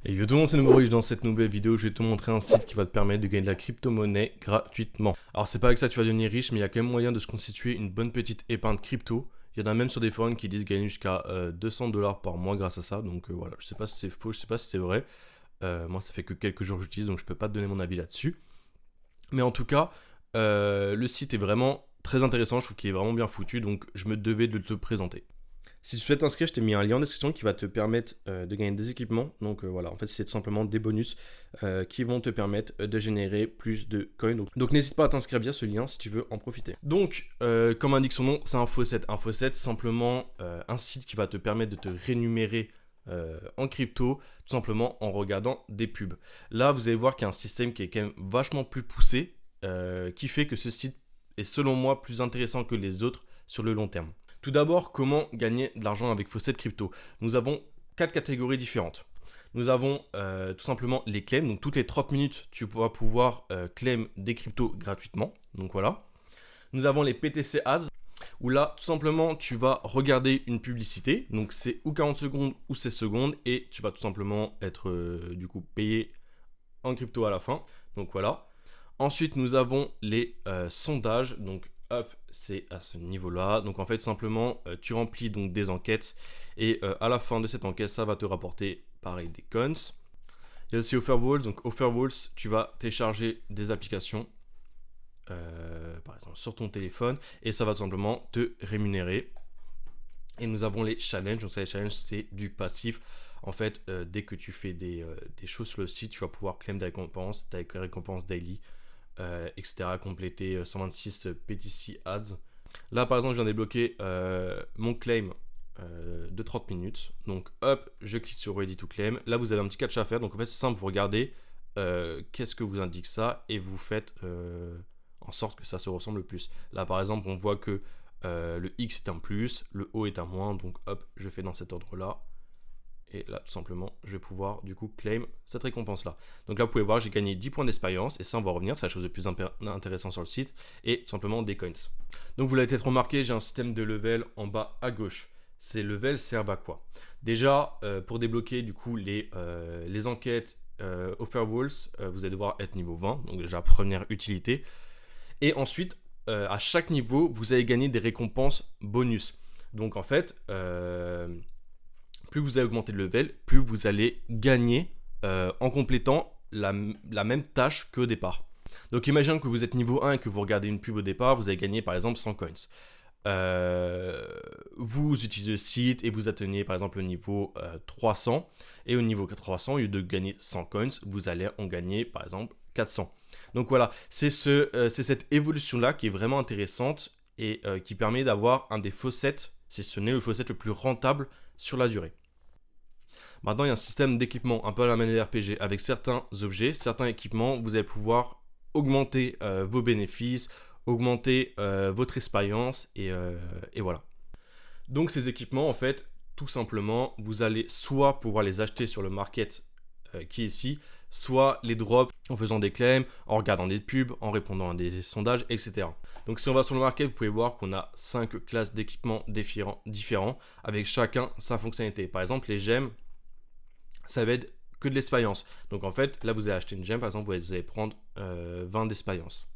Et yo tout le monde, c'est nouveau riche. Dans cette nouvelle vidéo, je vais te montrer un site qui va te permettre de gagner de la crypto-monnaie gratuitement. Alors c'est pas avec ça que tu vas devenir riche, mais il y a quand même moyen de se constituer une bonne petite épargne crypto. Il y en a même sur des forums qui disent gagner jusqu'à 200 $ par mois grâce à ça. Donc voilà, je sais pas si c'est faux, je sais pas si c'est vrai. Moi ça fait que quelques jours que j'utilise, donc je peux pas te donner mon avis là-dessus. Mais en tout cas, le site est vraiment très intéressant, je trouve qu'il est vraiment bien foutu, donc je me devais de te le présenter. Si tu souhaites t'inscrire, je t'ai mis un lien en description qui va te permettre de gagner des équipements. Donc voilà, en fait, c'est tout simplement des bonus qui vont te permettre de générer plus de coins. Donc n'hésite pas à t'inscrire via ce lien si tu veux en profiter. Donc, comme indique son nom, c'est un faucet. Un faucet, c'est simplement un site qui va te permettre de te rémunérer en crypto, tout simplement en regardant des pubs. Là, vous allez voir qu'il y a un système qui est quand même vachement plus poussé, qui fait que ce site est selon moi plus intéressant que les autres sur le long terme. Tout d'abord, comment gagner de l'argent avec Faucet Crypto? Nous avons 4 catégories différentes. Nous avons tout simplement les claims. Donc toutes les 30 minutes, tu vas pouvoir claim des cryptos gratuitement. Donc voilà. Nous avons les PTC Ads, où là, tout simplement, tu vas regarder une publicité. Donc c'est ou 40 secondes ou 16 secondes. Et tu vas tout simplement être du coup payé en crypto à la fin. Donc voilà. Ensuite, nous avons les sondages. Donc hop, c'est à ce niveau-là. Donc en fait, simplement, tu remplis donc des enquêtes et à la fin de cette enquête, ça va te rapporter pareil des coins. Il y a aussi Offerwalls. Donc Offerwalls, tu vas télécharger des applications, par exemple sur ton téléphone, et ça va tout simplement te rémunérer. Et nous avons les challenges. Donc ça, les challenges, c'est du passif. En fait, dès que tu fais des choses sur le site, tu vas pouvoir claim des récompenses daily. Etc. Compléter 126 PTC ads. Là par exemple je viens de débloquer mon claim de 30 minutes. Donc hop, je clique sur Ready to Claim. Là vous avez un petit catch à faire. Donc en fait c'est simple, vous regardez qu'est-ce que vous indique ça et vous faites en sorte que ça se ressemble le plus. Là par exemple on voit que le X est un plus, le O est un moins. Donc hop, je fais dans cet ordre là. Et là, tout simplement, je vais pouvoir du coup claim cette récompense-là. Donc là, vous pouvez voir, j'ai gagné 10 points d'expérience. Et ça, on va revenir, c'est la chose de plus intéressant sur le site. Et tout simplement des coins. Donc vous l'avez peut-être remarqué, j'ai un système de level en bas à gauche. Ces levels servent à quoi? Déjà, pour débloquer du coup les enquêtes Offerwalls, vous allez devoir être niveau 20. Donc déjà, première utilité. Et ensuite, à chaque niveau, vous allez gagner des récompenses bonus. Donc en fait... plus vous allez augmenter le level, plus vous allez gagner en complétant la même tâche qu'au départ. Donc imagine que vous êtes niveau 1 et que vous regardez une pub au départ, vous allez gagner par exemple 100 coins. Vous utilisez le site et vous atteignez par exemple le niveau 300. Et au niveau 300, au lieu de gagner 100 coins, vous allez en gagner par exemple 400. Donc voilà, c'est cette évolution-là qui est vraiment intéressante et qui permet d'avoir un des faucets, si ce n'est le faucet le plus rentable sur la durée. Maintenant, il y a un système d'équipement un peu à la manière RPG avec certains objets, certains équipements, vous allez pouvoir augmenter vos bénéfices, augmenter votre expérience et voilà. Donc ces équipements, en fait, tout simplement, vous allez soit pouvoir les acheter sur le market qui est ici, soit les drop en faisant des claims, en regardant des pubs, en répondant à des sondages, etc. Donc si on va sur le market, vous pouvez voir qu'on a 5 classes d'équipements différents, avec chacun sa fonctionnalité. Par exemple, les gemmes, ça va être que de l'expérience. Donc en fait, là vous allez acheter une gemme, par exemple, vous allez prendre 20 d'expérience.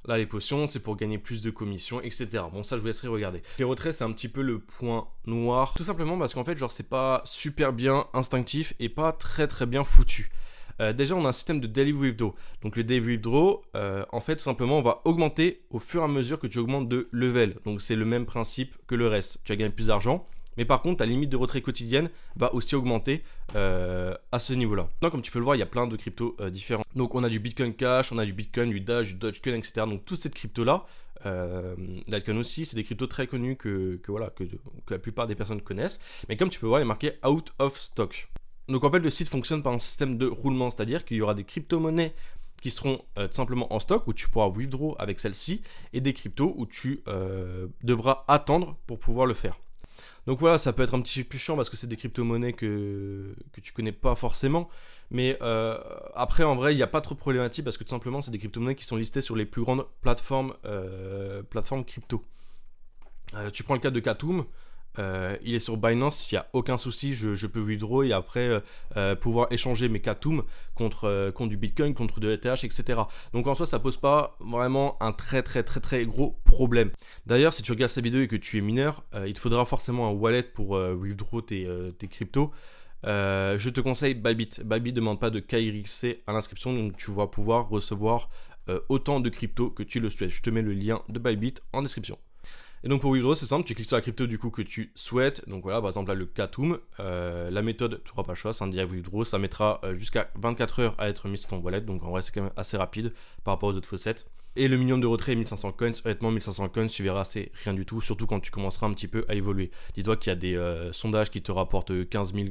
Là, les potions, c'est pour gagner plus de commissions, etc. Bon, ça, je vous laisserai regarder. Les retraits, c'est un petit peu le point noir. Tout simplement parce qu'en fait, genre, c'est pas super bien instinctif et pas très bien foutu. Déjà, on a un système de daily withdraw. Donc, le daily withdraw, en fait, tout simplement, on va augmenter au fur et à mesure que tu augmentes de level. Donc, c'est le même principe que le reste. Tu vas gagner plus d'argent. Mais par contre, ta limite de retrait quotidienne va aussi augmenter à ce niveau-là. Donc, comme tu peux le voir, il y a plein de cryptos différents. Donc, on a du Bitcoin Cash, on a du Bitcoin, du Dash, du Dogecoin, etc. Donc, toute cette crypto-là, Litecoin aussi, c'est des cryptos très connus que la plupart des personnes connaissent. Mais comme tu peux voir, il est marqué out of stock. Donc, en fait, le site fonctionne par un système de roulement, c'est-à-dire qu'il y aura des crypto-monnaies qui seront tout simplement en stock, où tu pourras withdraw avec celle-ci, et des cryptos où tu devras attendre pour pouvoir le faire. Donc voilà, ça peut être un petit peu plus chiant parce que c'est des crypto-monnaies que tu connais pas forcément. Mais après, en vrai, il n'y a pas trop de problématique parce que tout simplement, c'est des crypto-monnaies qui sont listées sur les plus grandes plateformes crypto. Tu prends le cas de Katoom. il est sur Binance, il n'y a aucun souci, je peux withdraw et après pouvoir échanger mes Katum contre du Bitcoin, contre de l'ETH, etc. Donc en soi, ça pose pas vraiment un très gros problème. D'ailleurs, si tu regardes cette vidéo et que tu es mineur, il te faudra forcément un wallet pour withdraw tes cryptos. Je te conseille Bybit. Bybit ne demande pas de KYC à l'inscription, donc tu vas pouvoir recevoir autant de cryptos que tu le souhaites. Je te mets le lien de Bybit en description. Et donc pour withdraw, c'est simple, tu cliques sur la crypto du coup que tu souhaites. Donc voilà, par exemple là le Katum, la méthode, tu n'auras pas le choix, c'est un direct withdraw, ça mettra jusqu'à 24 heures à être mis sur ton wallet. Donc en vrai c'est quand même assez rapide par rapport aux autres faucets. Et le minimum de retrait est 1500 coins. Honnêtement, 1500 coins, tu verras, c'est rien du tout, surtout quand tu commenceras un petit peu à évoluer. Dis-toi qu'il y a des sondages qui te rapportent 15 000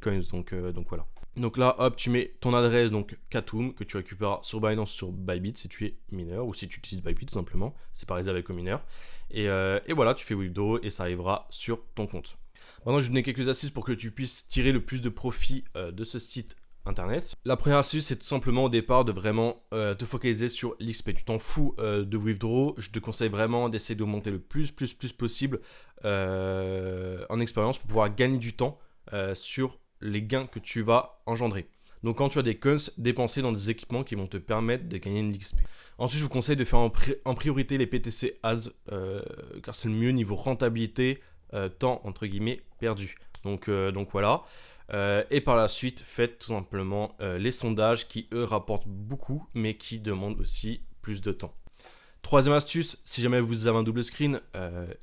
coins, donc voilà. Donc là, hop, tu mets ton adresse, donc Katum, que tu récupéreras sur Binance, sur Bybit, si tu es mineur, ou si tu utilises Bybit tout simplement, c'est pas réservé aux mineurs. Et voilà, tu fais withdraw et ça arrivera sur ton compte. Maintenant, je vais te donner quelques astuces pour que tu puisses tirer le plus de profit de ce site internet. La première astuce, c'est tout simplement au départ de vraiment te focaliser sur l'XP. Tu t'en fous de withdraw, je te conseille vraiment d'essayer de monter le plus possible en expérience pour pouvoir gagner du temps sur les gains que tu vas engendrer. Donc quand tu as des coins, dépenser dans des équipements qui vont te permettre de gagner de l'XP. Ensuite, je vous conseille de faire en priorité les PTC ads, car c'est le mieux niveau rentabilité, temps entre guillemets perdu. Donc voilà. Et par la suite, faites tout simplement les sondages qui eux rapportent beaucoup, mais qui demandent aussi plus de temps. Troisième astuce, si jamais vous avez un double screen,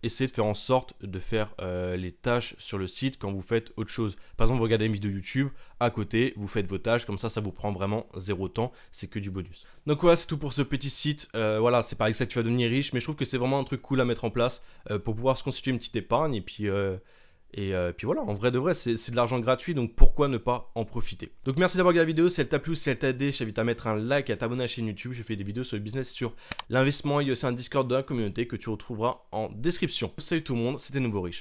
essayez de faire en sorte de faire les tâches sur le site quand vous faites autre chose. Par exemple, vous regardez une vidéo YouTube, à côté, vous faites vos tâches, comme ça vous prend vraiment zéro temps, c'est que du bonus. Donc voilà, c'est tout pour ce petit site. Voilà, c'est pas avec ça que tu vas devenir riche, mais je trouve que c'est vraiment un truc cool à mettre en place pour pouvoir se constituer une petite épargne et puis voilà, en vrai de vrai, c'est de l'argent gratuit, donc pourquoi ne pas en profiter. Donc merci d'avoir regardé la vidéo, si elle t'a plu ou si elle t'a aidé, je t'invite à mettre un like et à t'abonner à la chaîne YouTube. Je fais des vidéos sur le business, sur l'investissement, il y a aussi un Discord de la communauté que tu retrouveras en description. Salut tout le monde, c'était Nouveau Riche.